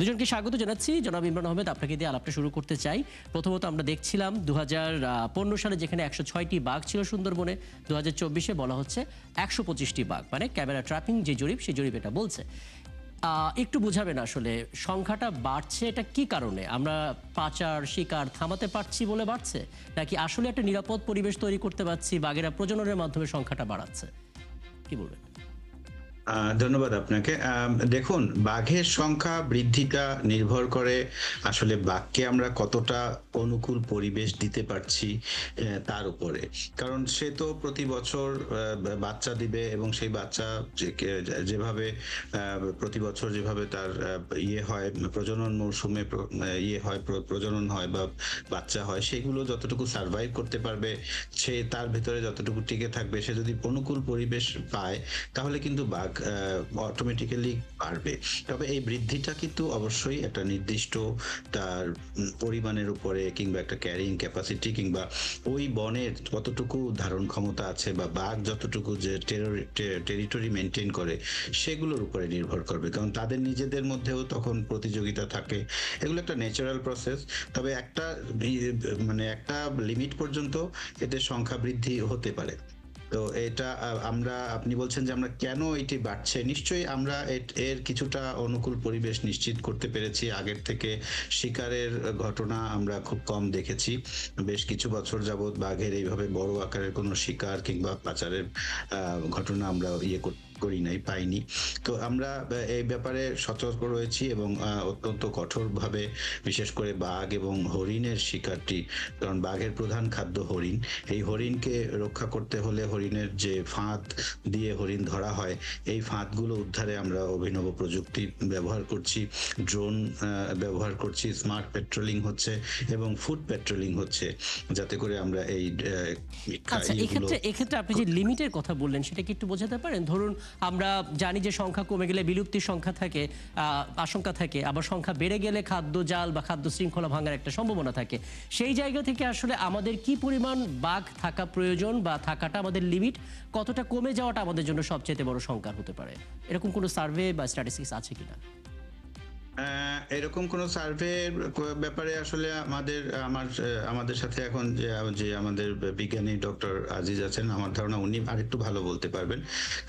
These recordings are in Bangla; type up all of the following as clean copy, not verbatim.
দুজনকে স্বাগত জানাচ্ছি। জনাব ইমরান আহমেদ, আপনাকে দিয়ে আলাপটা শুরু করতে চাই। প্রথমত আমরা দেখছিলাম 2015 সালে যেখানে 106টি বাঘ ছিল সুন্দরবনে, 2024-এ বলা হচ্ছে 125টি বাঘ, মানে ক্যামেরা ট্র্যাপিং যে জরিপ, সেই জরিপ এটা বলছে। একটু বোঝাবেন আসলে সংখ্যাটা বাড়ছে এটা কি কারণে? আমরা পাচার শিকার থামাতে পারছি বলে বাড়ছে, নাকি আসলে একটা নিরাপদ পরিবেশ তৈরি করতে পারছি, বাঘেরা প্রজননের মাধ্যমে সংখ্যাটা বাড়াচ্ছে? কি বলবেন? ধন্যবাদ আপনাকে। দেখুন, বাঘের সংখ্যা বৃদ্ধিটা নির্ভর করে আসলে বাঘকে আমরা কতটা অনুকূল পরিবেশ দিতে পারছি তার উপরে। কারণ সে তো প্রতি বছর বাচ্চা দিবে এবং সেই বাচ্চা যেভাবে প্রতি বছর যেভাবে তার ইয়ে হয়, প্রজনন মৌসুমে ইয়ে হয়, প্রজনন হয় বা বাচ্চা হয়, সেগুলো যতটুকু সার্ভাইভ করতে পারবে, সে তার ভেতরে যতটুকু টিকে থাকবে, সে যদি অনুকূল পরিবেশ পায় তাহলে কিন্তু বাঘ অটোমেটিক্যালি বাড়বে। তবে এই বৃদ্ধিটা কিন্তু অবশ্যই একটা নির্দিষ্ট তার পরিমাণের উপরে, কিংবা একটা ক্যারিং ক্যাপাসিটি, কিংবা ওই বনের কতটুকু ধারণ ক্ষমতা আছে, বা বাঘ যতটুকু যে টেরিটরি মেনটেন করে, সেগুলোর উপরে নির্ভর করবে। কারণ তাদের নিজেদের মধ্যেও তখন প্রতিযোগিতা থাকে। এগুলো একটা ন্যাচারাল প্রসেস। তবে একটা মানে একটা লিমিট পর্যন্ত এদের সংখ্যা বৃদ্ধি হতে পারে। তো এটা আমরা, আপনি বলছেন যে আমরা কেন এটি বাড়ছে, নিশ্চয়ই আমরা এর কিছুটা অনুকূল পরিবেশ নিশ্চিত করতে পেরেছি। আগের থেকে শিকারের ঘটনা আমরা খুব কম দেখেছি। বেশ কিছু বছর যাবৎ বাঘের এইভাবে বড় আকারের কোনো শিকার কিংবা পাচারের ঘটনা আমরা করি নাই, পাইনি। তো আমরা এই ব্যাপারে সতর্ক রয়েছি এবং অত্যন্ত কঠোরভাবে, বিশেষ করে বাঘ এবং হরিণের শিকারটি, কারণ বাঘের প্রধান খাদ্য হরিণ, এই হরিণকে রক্ষা করতে হলে হরিণের যে ফাঁদ দিয়ে হরিণ ধরা হয়, এই ফাঁদগুলো উদ্ধারে আমরা অভিনব প্রযুক্তি ব্যবহার করছি, ড্রোন ব্যবহার করছি, স্মার্ট পেট্রোলিং হচ্ছে এবং ফুড পেট্রোলিং হচ্ছে, যাতে করে আমরা এই আচ্ছা, এক্ষেত্রে আপনি যে লিমিটের কথা বললেন সেটা কি একটু বোঝাতে পারেন? ধরুন, আমরা জানি যে সংখ্যা কমে গেলে বিলুপ্তির সংখ্যা থাকে, আশঙ্কা থাকে, আবার সংখ্যা বেড়ে গেলে খাদ্য জাল বা খাদ্য শৃঙ্খলা ভাঙার একটা সম্ভাবনা থাকে। সেই জায়গা থেকে আসলে আমাদের কি পরিমাণ বাঘ থাকা প্রয়োজন, বা থাকাটা আমাদের লিমিট, কতটা কমে যাওয়াটা আমাদের জন্য সবচেয়ে বড় সংখ্যা হতে পারে? এরকম কোনো সার্ভে বা স্ট্যাটিস্টিক্স আছে কিনা? এরকম কোনো সার্ভে ব্যাপারে আসলে আমাদের সাথে এখন যে যে আমাদের বিজ্ঞানী ডক্টর আজিজ আছেন, আমার ধারণা উনি আরেকটু ভালো বলতে পারবেন।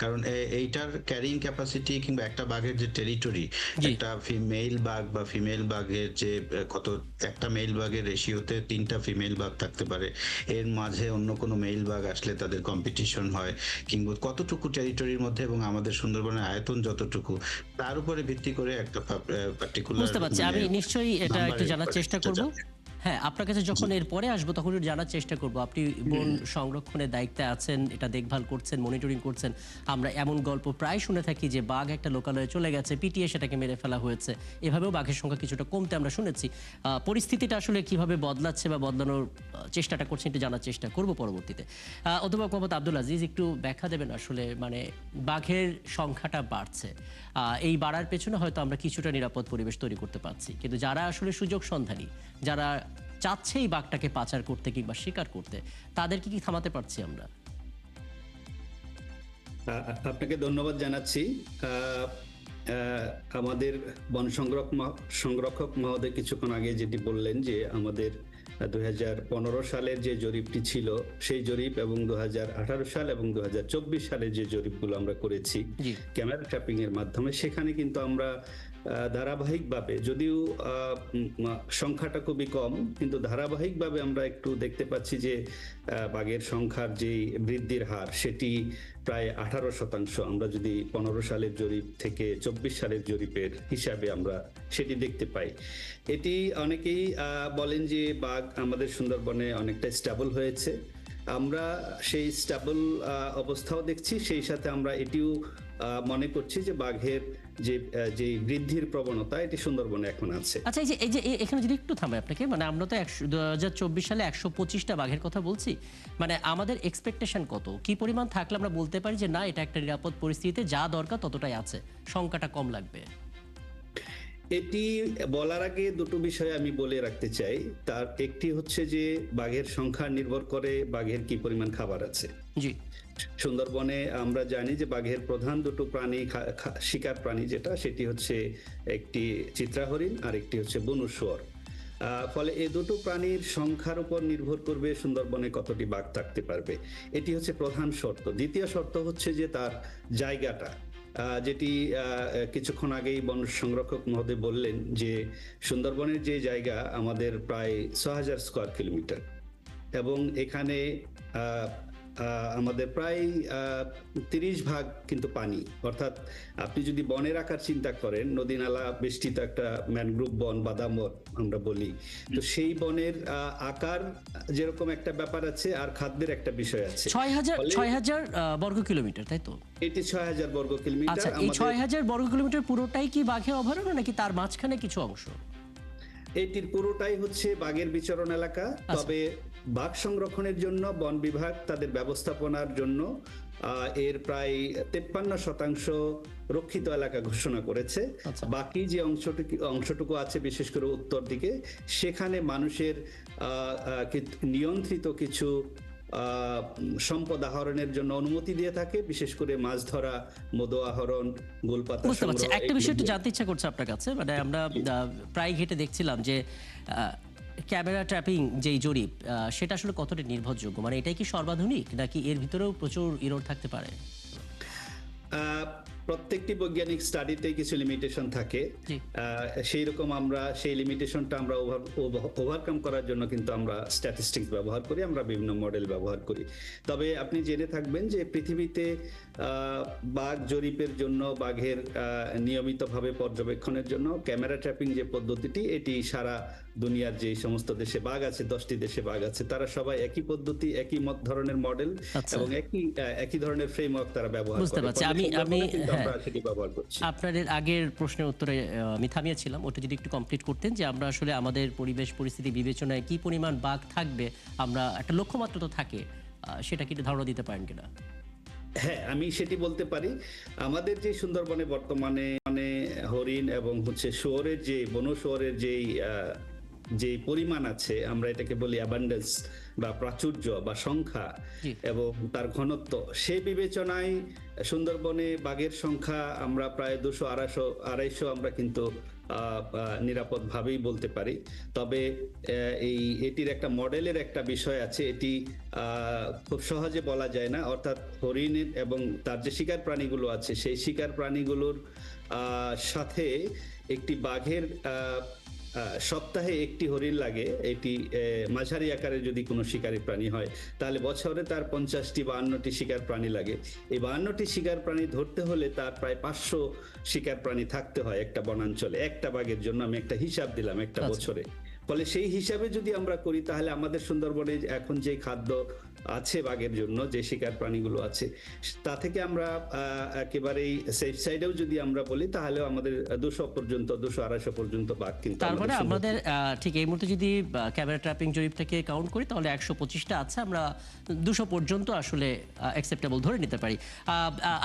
কারণ এইটার ক্যারিং ক্যাপাসিটি, কিংবা একটা বাঘের যে টেরিটরি, জি। একটা মেল বাঘ বা ফিমেল বাঘের যে কত, একটা মেল বাঘের রেশিওতে 3টা ফিমেল বাঘ থাকতে পারে, এর মাঝে অন্য কোনো মেল বাঘ আসলে তাদের কম্পিটিশন হয়, কিংবা কতটুকু টেরিটরির মধ্যে, এবং আমাদের সুন্দরবনের আয়তন যতটুকু, তার উপরে ভিত্তি করে একটা পার্টিকুলার বুঝতে পারছি। আমি নিশ্চয়ই এটা একটু জানার চেষ্টা করব। হ্যাঁ, আপনার কাছে যখন এরপরে আসবো তখন একটু জানার চেষ্টা করব। আপনি বন সংরক্ষণের দায়িত্বে আছেন, এটা দেখভাল করছেন, মনিটরিং করছেন। আমরা এমন গল্প প্রায় শুনে থাকি যে বাঘ একটা লোকালয়ে চলে গেছে, পিটিয়ে সেটাকে মেরে ফেলা হয়েছে। এভাবেও বাঘের সংখ্যা কিছুটা কমতে আমরা শুনেছি। পরিস্থিতিটা আসলে কিভাবে বদলাচ্ছে বা বদলানোর চেষ্টাটা করছেন একটু জানার চেষ্টা করব পরবর্তীতে। অধ্যাপক মোহাম্মদ আব্দুল আজিজ, একটু ব্যাখ্যা দেবেন আসলে, মানে বাঘের সংখ্যাটা বাড়ছে, এই বাড়ার পেছনে হয়তো আমরা কিছুটা নিরাপদ পরিবেশ তৈরি করতে পারছি, কিন্তু যারা আসলে সুযোগ সন্ধানী, যারা চাচ্ছে এই বাঘটাকে পাচার করতে কিংবা শিকার করতে, তাদেরকে কি থামাতে পারছি আমরা? আপনাকে ধন্যবাদ জানাচ্ছি। আমাদের বন সংরক্ষক মহোদয় কিছুক্ষণ আগে যেটি বললেন যে আমাদের 2015 সালের যে জরিপটি ছিল, সেই জরিপ, এবং 2018 সাল এবং 2024 সালের যে জরিপগুলো আমরা করেছি ক্যামেরা ট্র্যাপিং এর মাধ্যমে, সেখানে কিন্তু আমরা ধারাবাহিকভাবে, যদিও সংখ্যাটা খুবই কম, কিন্তু ধারাবাহিকভাবে আমরা একটু দেখতে পাচ্ছি যে বাঘের সংখ্যার যে বৃদ্ধির হার, সেটি প্রায় 18%। আমরা যদি 15 সালের জরিপ থেকে 24 সালের জরিপের হিসাবে আমরা সেটি দেখতে পাই। এটি অনেকেই বলেন যে বাঘ আমাদের সুন্দরবনে অনেকটা স্টেবল হয়েছে। আমরা সেই স্টেবল অবস্থাও দেখছি, সেই সাথে আমরা এটিও মনে করছি যে বাঘের যে বৃদ্ধির প্রবণতা, এটি সুন্দরবনে এখন আছে। আচ্ছা, এই যে এখানে যদি একটু থামাই আপনাকে, মানে আমরা তো 2024 সালে 125টা বাঘের কথা বলছি, মানে আমাদের এক্সপেকটেশন কত, কি পরিমাণ থাকলে আমরা বলতে পারি যে না, এটা একটা নিরাপদ পরিস্থিতিতে যা দরকার ততটাই আছে, সংখ্যাটা কম লাগবে? এটি বলার আগে দুটো বিষয় আমি বলে রাখতে চাই। তার একটি হচ্ছে যে বাঘের সংখ্যা নির্ভর করে বাঘের কি পরিমাণ খাবার আছে। জি। সুন্দরবনে আমরা জানি যে বাঘের প্রধান দুটো প্রাণী, শিকার প্রাণী যেটা, সেটি হচ্ছে একটি চিত্রা হরিণ আর একটি হচ্ছে বুনো শুয়োর। ফলে এই দুটো প্রাণীর সংখ্যার উপর নির্ভর করবে সুন্দরবনে কতটি বাঘ থাকতে পারবে। এটি হচ্ছে প্রধান শর্ত। দ্বিতীয় শর্ত হচ্ছে যে তার জায়গাটা, যেটি কিছুক্ষণ আগেই বন সংরক্ষক মহোদয় বললেন যে সুন্দরবনের যে জায়গা আমাদের প্রায় ৬,০০০ স্কয়ার কিলোমিটার, এবং এখানে আমাদের প্রায় ৩০% কিন্তু পানি। অর্থাৎ আপনি যদি বনের আকার চিন্তা করেন, নদী নালা বেষ্টিত একটা ম্যানগ্রোভ বন, বাদাম বন আমরা বলি, তো সেই বনের আকার যেরকম একটা ব্যাপার আছে, আর খাদ্যের একটা বিষয় আছে। ৬,০০০ বর্গ কিলোমিটার, তাই তো? এটি ৬,০০০ বর্গ কিলোমিটার। আচ্ছা, এই ৬,০০০ বর্গ কিলোমিটার পুরোটাই কি বাঘের অভয়ারণ্য নাকি তার মাঝখানে কিছু অংশ? এটির পুরোটাই হচ্ছে বাঘের বিচরণ এলাকা। তবে বাঘ সংরক্ষণের জন্য বন বিভাগ তাদের ব্যবস্থাপনার জন্য এর প্রায় 53% রক্ষিত এলাকা ঘোষণা করেছে। বাকি যে অংশটুকু আছে, বিশেষ করে উত্তর দিকে, সেখানে মানুষের নিয়ন্ত্রিত কিছু সম্পদ আহরণের জন্য অনুমতি দিয়ে থাকে, বিশেষ করে মাছ ধরা, মধু আহরণ, গোলপাতা বুঝতে পারছি। সংগ্রহ। একটা বিষয় একটু জানতে ইচ্ছা করছে আপনার কাছে, মানে আমরা প্রায় ঘেটে দেখছিলাম যে ক্যামেরা ট্র্যাপিং যেই জরিপ, সেটা আসলে কতটা নির্ভরযোগ্য? মানে এটাই কি সর্বাধুনিক নাকি এর ভিতরেও প্রচুর ইরর থাকতে পারে? প্রত্যেকটি বৈজ্ঞানিক স্টাডিতেই কিছু লিমিটেশন থাকে। সেই রকম আমরা সেই লিমিটেশনটা আমরা ওভারকাম করার জন্য কিন্তু আমরা স্ট্যাটিস্টিক্স ব্যবহার করি, আমরা বিভিন্ন মডেল ব্যবহার করি। তবে আপনি জেনে থাকবেন যে পৃথিবীতে বাঘ জরিপের জন্য, বাঘের নিয়মিতভাবে পর্যবেক্ষণের জন্য ক্যামেরা ট্র্যাপিং যে পদ্ধতিটি, এটি সারা দুনিয়ার যে সমস্ত দেশে বাঘ আছে, 10টি দেশে বাঘ আছে, তারা সবাই একই পদ্ধতি, একই ধরনের মডেল এবং একই ধরনের ফ্রেমওয়ার্ক তারা ব্যবহার করে। বুঝতে পারছি। আমি ব্যবহার করছি। আপনাদের আগের প্রশ্নের উত্তরে আমি থামিয়েছিলাম, ওটা যদি একটু কমপ্লিট করতেন, যে আমরা আসলে আমাদের পরিবেশ পরিস্থিতি বিবেচনায় কি পরিমাণ বাঘ থাকবে, আমরা একটা লক্ষ্যমাত্রা তো থাকে, সেটা কি একটু ধারণা দিতে পারেন কিনা? হ্যাঁ, আমি সেটি বলতে পারি। আমাদের যে সুন্দরবনে বর্তমানে হরিণ এবং হচ্ছে শুয়োরের, যে বন শুয়োরের যে পরিমাণ আছে, আমরা এটাকে বলি অ্যাবান্ডেন্স বা প্রাচুর্য বা সংখ্যা এবং তার ঘনত্ব, সে বিবেচনায় সুন্দরবনে বাঘের সংখ্যা আমরা প্রায় 200-250 আমরা কিন্তু নিরাপদ ভাবেই বলতে পারি। তবে এটির একটা মডেলের একটা বিষয় আছে, এটি খুব সহজে বলা যায় না। অর্থাৎ হরিণের এবং তার যে শিকার প্রাণীগুলো আছে, সেই শিকার প্রাণীগুলোর সাথে একটি বাঘের সপ্তাহে একটি হরিণ লাগে। এটি মাঝারি আকারে যদি কোনো শিকারী প্রাণী হয়, তাহলে বছরে তার 50টি বা 52টি শিকার প্রাণী লাগে। এই 52টি শিকার প্রাণী ধরতে হলে তার প্রায় 500 শিকার প্রাণী থাকতে হয় একটা বনাঞ্চলে, একটা বাঘের জন্য। আমি একটা হিসাব দিলাম একটা বছরে। ফলে সেই হিসাবে যদি আমরা করি, তাহলে আমাদের সুন্দরবনে এখন যে খাদ্য আছে বাঘের জন্য, যে শিকার প্রাণীগুলো আছে, তা থেকে আমরা একেবারেই সেফ সাইডেও যদি আমরা বলি, তাহলে আমাদের 200-250 পর্যন্ত বাঘ কিন্তু। তারপরে আমাদের ঠিক এই মুহূর্তে যদি ক্যামেরা ট্র্যাপিং জরিপটাকে কাউন্ট করি, তাহলে 125টা আছে, আমরা 200 পর্যন্ত আসলে অ্যাকসেপ্টেবল ধরে নিতে পারি।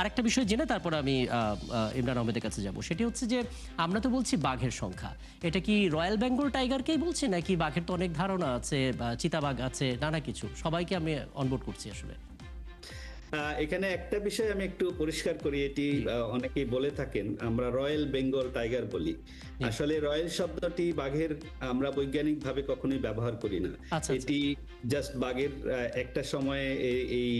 আরেকটা বিষয় জেনে তারপর আমি ইমরান আহমেদের কাছে যাব, সেটি হচ্ছে যে আমরা তো বলছি বাঘের সংখ্যা, এটা কি রয়্যাল বেঙ্গল টাইগারকেই বলছি নাকি বাঘের তো অনেক ধারণা আছে, চিতাবাঘ আছে, নানা কিছু, সবাইকে আমি অনবোর্ড করছি আসলে? এখানে একটা বিষয় আমি একটু পরিষ্কার করি, এটি অনেকেই বলে থাকেন আমরা রয়্যাল বেঙ্গল টাইগার বলি। আসলে রয়্যাল শব্দটি বাঘের আমরা বৈজ্ঞানিক ভাবে কখনোই ব্যবহার করি না। এটি জাস্ট বাঘের একটা সময়ে এই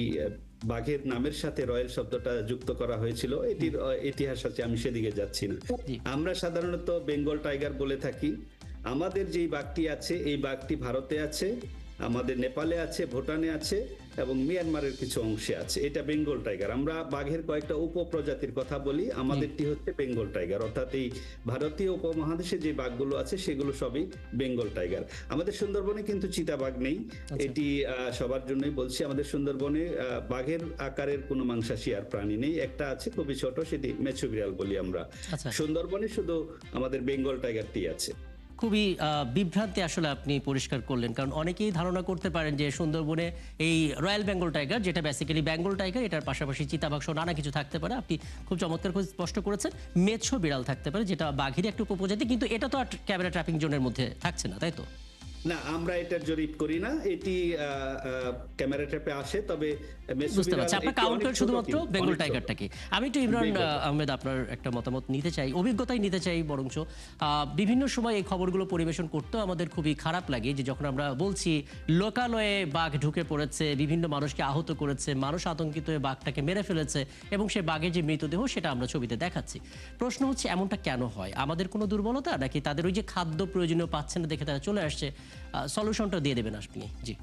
বাঘের নামের সাথে রয়্যাল শব্দটা যুক্ত করা হয়েছিল, এটির ইতিহাস আছে, আমি সেদিকে যাচ্ছি না। আমরা সাধারণত বেঙ্গল টাইগার বলে থাকি। আমাদের যে বাঘটি আছে, এই বাঘটি ভারতে আছে, আমাদের নেপালে আছে, ভুটানে আছে এবং মিয়ানমারের কিছু অংশে আছে। এটা বেঙ্গল টাইগার। আমরা বাঘের কয়েকটা উপপ্রজাতির কথা বলি, আমাদেরটি হচ্ছে বেঙ্গল টাইগার। অর্থাৎ এই ভারতীয় উপমহাদেশে যে বাঘগুলো আছে, সেগুলো সবই বেঙ্গল টাইগার। আমাদের সুন্দরবনে কিন্তু চিতাবাঘ নেই, এটি সবার জন্যই বলছি। আমাদের সুন্দরবনে বাঘের আকারের কোনো মাংসাশী আর প্রাণী নেই, একটা আছে খুবই ছোট, সেটি মেছো বিড়াল বলি আমরা। সুন্দরবনে শুধু আমাদের বেঙ্গল টাইগারটি আছে। খুবই বিভ্রান্তি আসলে আপনি পরিষ্কার করলেন, কারণ অনেকেই ধারণা করতে পারেন যে সুন্দরবনে এই রয়্যাল বেঙ্গল টাইগার, যেটা বেসিক্যালি বেঙ্গল টাইগার, এটার পাশাপাশি চিতাবাঘ সহ নানা কিছু থাকতে পারে। আপনি খুব চমৎকার করে স্পষ্ট করেছেন, মেছো বিড়াল থাকতে পারে, যেটা বাঘেরই একটা উপপ্রজাতি, কিন্তু এটা তো আর ক্যামেরা ট্র্যাপিং জোনের মধ্যে থাকছে না, তাই তো? না, আমরা এটার জরিপ করি না, এটি ক্যামেরা ট্র্যাপে আসে, তবে মেছো বুঝতে বিড়াল পারছি, আপনার এটি কাউন্ট অনেক করেন ছোট শুধুমাত্র কিন্তু, বেঙ্গল অনেক ছোট। টাইগারটাকে। আমি একটু ইমরান বিগত। আহমেদ আপনার একটা মতামত নিতে চাই, অভিজ্ঞতাই নিতে চাই বরঞ্চ। বিভিন্ন সময় এই খবরগুলো পরিবেশন করতেও আমাদের খুবই খারাপ লাগে, যে যখন আমরা বলছি লোকালয়ে বাঘ ঢুকে পড়েছে, বিভিন্ন মানুষকে আহত করেছে, মানুষ আতঙ্কিত হয়ে বাঘটাকে মেরে ফেলেছে, এবং সে বাঘের যে মৃতদেহ সেটা আমরা ছবিতে দেখাচ্ছি। প্রশ্ন হচ্ছে, এমনটা কেন হয়? আমাদের কোনো দুর্বলতা, নাকি তাদের ওই যে খাদ্য প্রয়োজনীয় পাচ্ছে না দেখে তারা চলে আসছে? সলিউশনটা দিয়ে দেবেন আপনি। জি।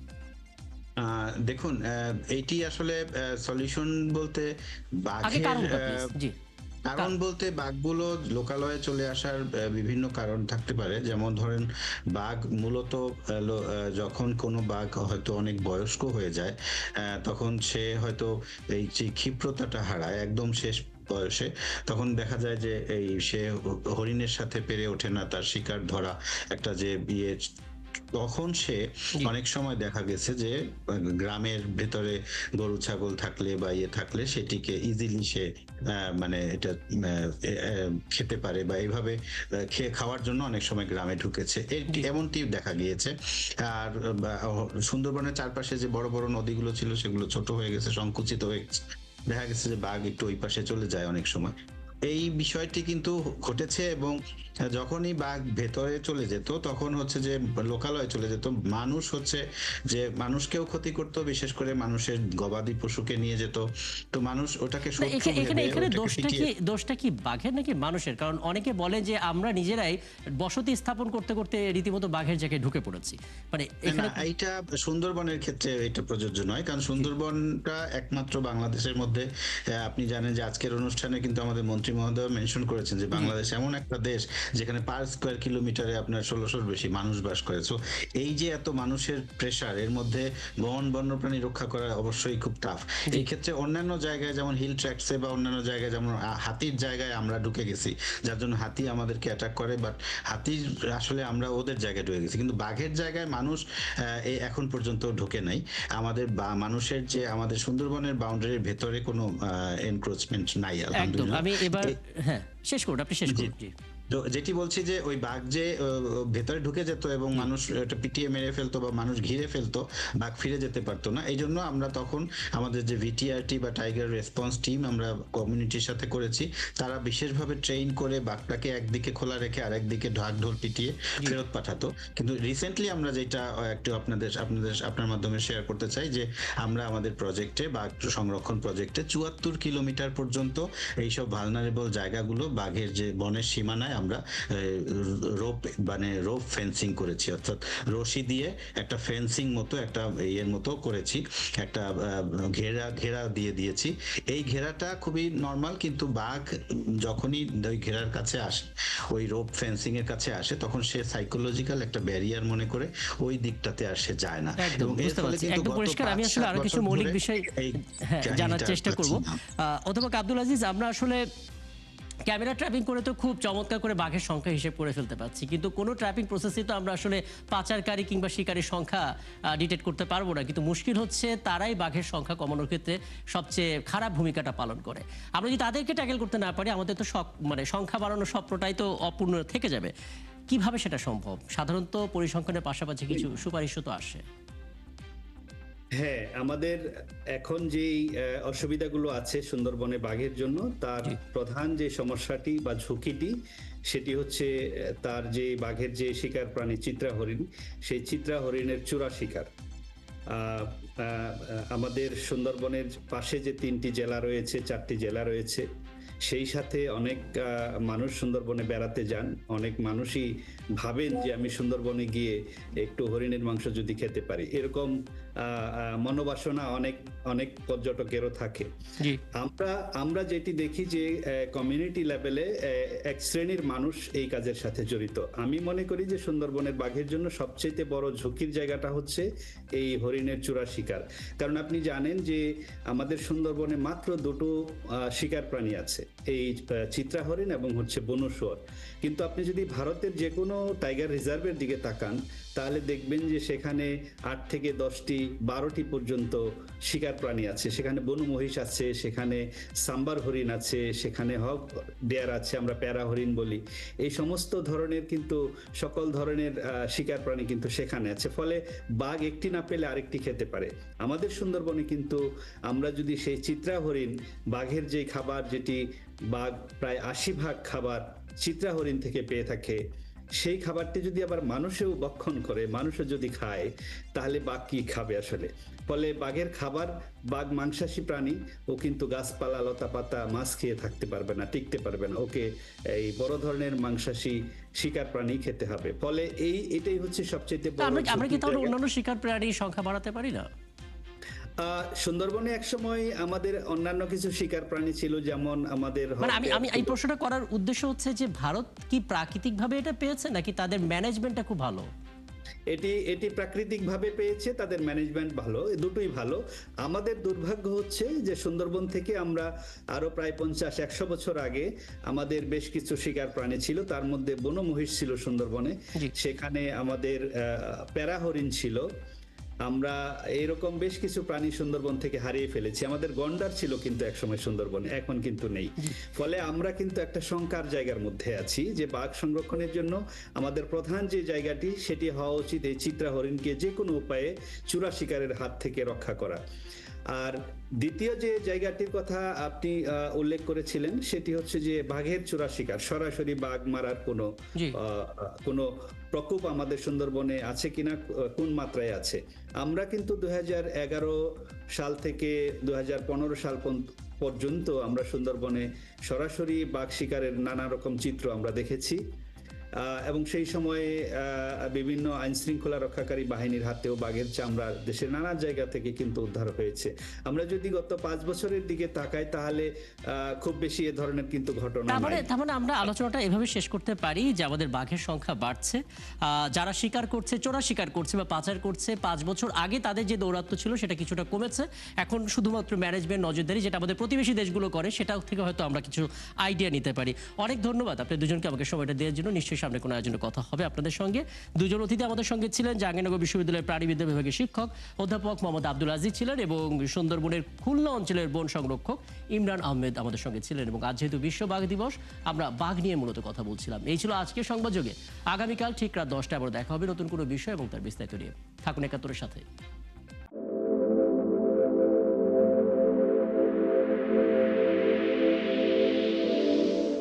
দেখুন, এইটি আসলে সলিউশন বলতে আগে বাঘের কারণটা প্লিজ। জি। কারণ বলতে বাঘগুলো লোকালয়ে চলে আসার বিভিন্ন কারণ থাকতে পারে। যেমন ধরেন, বাঘ মূলত যখন কোনো বাঘ হয়তো অনেক বয়স্ক হয়ে যায়, তখন সে হয়তো এই যে ক্ষিপ্রতাটা হারায় একদম শেষ বয়সে, তখন দেখা যায় যে এই সে হরিণের সাথে পেরে ওঠে না তার শিকার ধরা, একটা যে ইয়ে, তখন সে জি। অনেক সময় দেখা গেছে যে গ্রামের ভেতরে গরু ছাগল থাকলে বা ইয়ে থাকলে সেটিকে ইজিলি সে মানে এটা খেতে পারে, বা এইভাবে খাওয়ার জন্য অনেক সময় গ্রামে ঢুকেছে, জি। এমনটি দেখা গিয়েছে। আর সুন্দরবনের চারপাশে যে বড় বড় নদীগুলো ছিল সেগুলো ছোট হয়ে গেছে, সংকুচিত হয়ে গেছে, দেখা গেছে যে বাঘ একটু ওই পাশে চলে যায় অনেক সময়। এই বিষয়টি কিন্তু ঘটেছে, এবং যখনই বাঘ ভেতরে চলে যেত তখন হচ্ছে যে লোকালয়ে চলে যেত, মানুষ হচ্ছে যে মানুষকেও ক্ষতি করতো, বিশেষ করে মানুষের গবাদি পশুকে নিয়ে যেত, তো মানুষ ওটাকে না, শত্রু এখানে ভেবে এখানে ওটাকে দোষটা পিটিয়ে। দোষটা কি বাঘের নাকি মানুষের? কারণ অনেকে বলে যে আমরা নিজেরাই বসতি স্থাপন করতে করতে রীতিমতো বাঘের জায়গায় ঢুকে পড়েছি, মানে না, এখানে। এইটা সুন্দরবনের ক্ষেত্রে এটা প্রযোজ্য নয়, কারণ সুন্দরবনটা একমাত্র বাংলাদেশের মধ্যে, আপনি জানেন যে আজকের অনুষ্ঠানে কিন্তু আমাদের মন্ত্রী মহোদয় মেনশন করেছেন যে বাংলাদেশ এমন একটা দেশ যেখানে পার স্কোয়ার কিলোমিটারে আপনার 1600-র বেশি মানুষ বাস করে। সো এই যে এত মানুষের প্রেসার, এর মধ্যে বন্যপ্রাণী রক্ষা করা অবশ্যই খুব টাফ। এই ক্ষেত্রে অন্যান্য জায়গায় যেমন হিল ট্র্যাক্টসে বা অন্যান্য জায়গায় যেমন হাতির জায়গায় আমরা ঢুকে গেছি, যার জন্য হাতি আমাদেরকে অ্যাটাক করে, বাট হাতির আসলে আমরা ওদের জায়গায় ঢুকে গেছি, কিন্তু বাঘের জায়গায় মানুষ এই এখন পর্যন্ত ঢোকে নাই। আমাদের মানুষের যে আমাদের সুন্দরবনের বাউন্ডারির ভেতরে কোনো এনক্রোচমেন্ট নাই, একদম। আলহামদুলিল্লাহ। আমি এবার, হ্যাঁ, শেষ করুন, আপনি শেষ করুন। জি। তো যেটি বলছি যে ওই বাঘ যে ভেতরে ঢুকে যেত এবং মানুষ এটা পিটিয়ে মেরে ফেলতো বা মানুষ ঘিরে ফেলতো, বাঘ ফিরে যেতে পারতো না। এই জন্য আমরা তখন আমাদের যে ভিটিআরটি বা টাইগার রেসপন্স টিম আমরা কমিউনিটির সাথে করেছি, তারা বিশেষভাবে ট্রেন করে বাঘটাকে একদিকে খোলা রেখে আরেকদিকে ঢাক ঢোল পিটিয়ে ফেরত পাঠাতো। কিন্তু রিসেন্টলি আমরা যেটা একটু আপনার মাধ্যমে শেয়ার করতে চাই, যে আমরা আমাদের প্রজেক্টে বাঘ সংরক্ষণ প্রজেক্টে 74 কিলোমিটার পর্যন্ত এইসব ভালনারেবল জায়গাগুলো বাঘের যে বনের সীমানায় আমরা রোপ ফেন্সিং করেছি, অর্থাৎ রশি দিয়ে একটা ফেন্সিং মতো একটা ইয়ের মতো করেছি, একটা ঘেরা দিয়ে দিয়েছি। এই ঘেরাটা খুবই নর্মাল, কিন্তু বাঘ যখনই ওই ঘেরার কাছে আসে, ওই রোপ ফেন্সিং এর কাছে আসে, তখন সে সাইকোলজিক্যাল একটা ব্যারিয়ার মনে করে ওই দিকটাতে আর সে যায় না। একদম বুঝতে পারছি, একদম পরিষ্কার। আমি আসলে আরো কিছু মৌলিক বিষয় জানার চেষ্টা করব। অথবা আব্দুল আজিজ, আমরা আসলে ক্যামেরা ট্র্যাপিং করে তো খুব চমৎকার করে বাঘের সংখ্যা হিসেব করে ফেলতে পারছি, কিন্তু কোনো ট্র্যাপিং প্রসেসে তো আমরা আসলে পাচারকারী কিংবা শিকারীর সংখ্যা ডিটেক্ট করতে পারবো না। কিন্তু মুশকিল হচ্ছে তারাই বাঘের সংখ্যা কমানোর ক্ষেত্রে সবচেয়ে খারাপ ভূমিকাটা পালন করে। আমরা যদি তাদেরকে ট্যাকেল করতে না পারি, আমাদের তো মানে সংখ্যা বাড়ানোর স্বপ্নটাই তো অপূর্ণ থেকে যাবে। কিভাবে সেটা সম্ভব? সাধারণত পরিসংখ্যানের পাশাপাশি কিছু সুপারিশও তো আসে। হ্যাঁ, আমাদের এখন যেই অসুবিধাগুলো আছে সুন্দরবনে বাঘের জন্য, তার প্রধান যে সমস্যাটি বা ঝুঁকিটি, সেটি হচ্ছে তার যে বাঘের যে শিকার প্রাণী চিত্রা হরিণ, সেই চিত্রা হরিণের চূড়া শিকার। আমাদের সুন্দরবনের পাশে যে 3টি জেলা রয়েছে, 4টি জেলা রয়েছে, সেই সাথে অনেক মানুষ সুন্দরবনে বেড়াতে যান। অনেক মানুষই ভাবেন যে আমি সুন্দরবনে গিয়ে একটু হরিণের মাংস যদি খেতে পারি, এরকম মনোবাসনা অনেক অনেক পর্যটকেরও থাকে। আমরা যেটি দেখি যে কমিউনিটি লেভেলে এক শ্রেণীর মানুষ এই কাজের সাথে জড়িত। আমি মনে করি যে সুন্দরবনের বাঘের জন্য সবচেয়ে বড় ঝুঁকির জায়গাটা হচ্ছে এই হরিণের চূড়া শিকার। কারণ আপনি জানেন যে আমাদের সুন্দরবনে মাত্র 2টো শিকার প্রাণী আছে, এই চিত্রা হরিণ এবং হচ্ছে বনু শুয়োর। কিন্তু আপনি যদি ভারতের যে কোনো কোনো টাইগার রিজার্ভের দিকে তাকান তাহলে দেখবেন যে সেখানে 8 থেকে 10টি 12টি পর্যন্ত শিকার প্রাণী আছে। সেখানে বনু মহিষ আছে, সেখানে সাম্বার হরিণ আছে, সেখানে হক ডেয়ার আছে, আমরা প্যারা হরিণ বলি। এই সমস্ত ধরনের কিন্তু সকল ধরনের শিকার প্রাণী কিন্তু সেখানে আছে। ফলে বাঘ একটি না পেলে আরেকটি খেতে পারে। আমাদের সুন্দরবনে কিন্তু আমরা যদি সেই চিত্রা হরিণ, বাঘের যে খাবার যেটি বাঘ প্রায় 80% খাবার চিত্রা হরিণ থেকে পেয়ে থাকে, সেই খাবারটি যদি আবার মানুষেও ভক্ষণ করে, মানুষও যদি খায়, তাহলে বাঘ কি খাবে আসলে? ফলে বাঘের খাবার, বাঘ মাংসাশী প্রাণী, ও কিন্তু গাছপালা লতা পাতা মাছ খেয়ে থাকতে পারবে না, টিকতে পারবে না। ওকে এই বড় ধরনের মাংসাশী শিকার প্রাণী খেতে হবে। ফলে এটাই হচ্ছে সবচেয়ে বড় আমরা কি তাহলে জায়গা। অন্যান্য শিকার প্রাণীর সংখ্যা বাড়াতে পারি না? সুন্দরবনে একসময় আমাদের অন্যান্য কিছু শিকার প্রাণী ছিল, যেমন আমাদের মানে আমি এই প্রশ্নটা করার উদ্দেশ্য হচ্ছে যে ভারত কি প্রাকৃতিকভাবে এটা পেয়েছে নাকি তাদের ম্যানেজমেন্টটা খুব ভালো? এটি প্রাকৃতিকভাবে পেয়েছে, তাদের ম্যানেজমেন্ট ভালো, দুটোই ভালো। আমাদের দুর্ভাগ্য হচ্ছে যে সুন্দরবন থেকে আমরা আরো প্রায় 50-100 বছর আগে আমাদের বেশ কিছু শিকার প্রাণী ছিল, তার মধ্যে বন মহিষ ছিল সুন্দরবনে, সেখানে আমাদের প্যারা হরিণ ছিল। আমরা এরকম বেশ কিছু প্রাণী সুন্দরবন থেকে হারিয়ে ফেলেছি। আমাদের গন্ডার ছিল কিন্তু একসময় সুন্দরবনে, এখন কিন্তু নেই। ফলে আমরা কিন্তু একটা শঙ্কার জায়গার মধ্যে আছি যে বাঘ সংরক্ষণের জন্য আমাদের প্রধান যে জায়গাটি, সেটি হওয়া উচিত এই চিত্রা হরিণকে যে কোনো উপায়ে চূড়া শিকারের হাত থেকে রক্ষা করা। আর দ্বিতীয় যে জায়গাটির কথা আপনি উল্লেখ করেছিলেন, সেটি হচ্ছে যে বাঘের চূড়া শিকার, সরাসরি বাঘ মারার কোনো প্রকোপ আমাদের সুন্দরবনে আছে কিনা, কোন মাত্রায় আছে। আমরা কিন্তু 2011 সাল থেকে 2015 সাল পর্যন্ত আমরা সুন্দরবনে সরাসরি বাঘ শিকারের নানা রকম চিত্র আমরা দেখেছি। এবং সেই সময়ে বিভিন্ন আইন শৃঙ্খলা রক্ষাকারী বাহিনীর হাতেও বাঘের চামড়া দেশের নানা জায়গা থেকে কিন্তু উদ্ধার হয়েছে। আমরা যদি গত 5 বছরের দিকে তাকাই, তাহলে খুব বেশি এ ধরনের কিন্তু ঘটনা নাই। তার মানে আমরা আলোচনাটা এভাবে শেষ করতে পারি যে আমাদের বাঘের সংখ্যা বাড়ছে, যারা শিকার করছে, চোরা শিকার করছে বা পাচার করছে, 5 বছর আগে তাদের যে দৌরাত্ম্য ছিল সেটা কিছুটা কমেছে। এখন শুধুমাত্র ম্যানেজমেন্ট, নজরদারি, যেটা আমাদের প্রতিবেশী দেশগুলো করে, সেটা থেকে হয়তো আমরা কিছু আইডিয়া নিতে পারি। অনেক ধন্যবাদ আপনি দুজনকে আমাকে সময়টা দেওয়ার জন্য। নিশ্চয়ই সামনে কোনো আয়োজনে কথা হবে আপনাদের সঙ্গে। দুজন অতিথি আমাদের সঙ্গে ছিলেন জাহাঙ্গীরনগর বিশ্ববিদ্যালয়ের প্রাণীবিদ্যা বিভাগের শিক্ষক অধ্যাপক মোহাম্মদ আব্দুল আজিজ ছিলেন, এবং সুন্দরবনের খুলনা অঞ্চলের বন সংরক্ষক ইমরান আহমেদ আমাদের সঙ্গে ছিলেন। এবং আজ যেহেতু বিশ্ব বাঘ দিবস, আমরা বাঘ নিয়ে মূলত কথা বলছিলাম। এই ছিল আজকের সংবাদযোগে। আগামীকাল ঠিক রাত 10টায় আবার দেখা হবে নতুন কোনো বিষয় এবং তার বিস্তারিত নিয়ে। থাকুন ৭১-এর সাথে।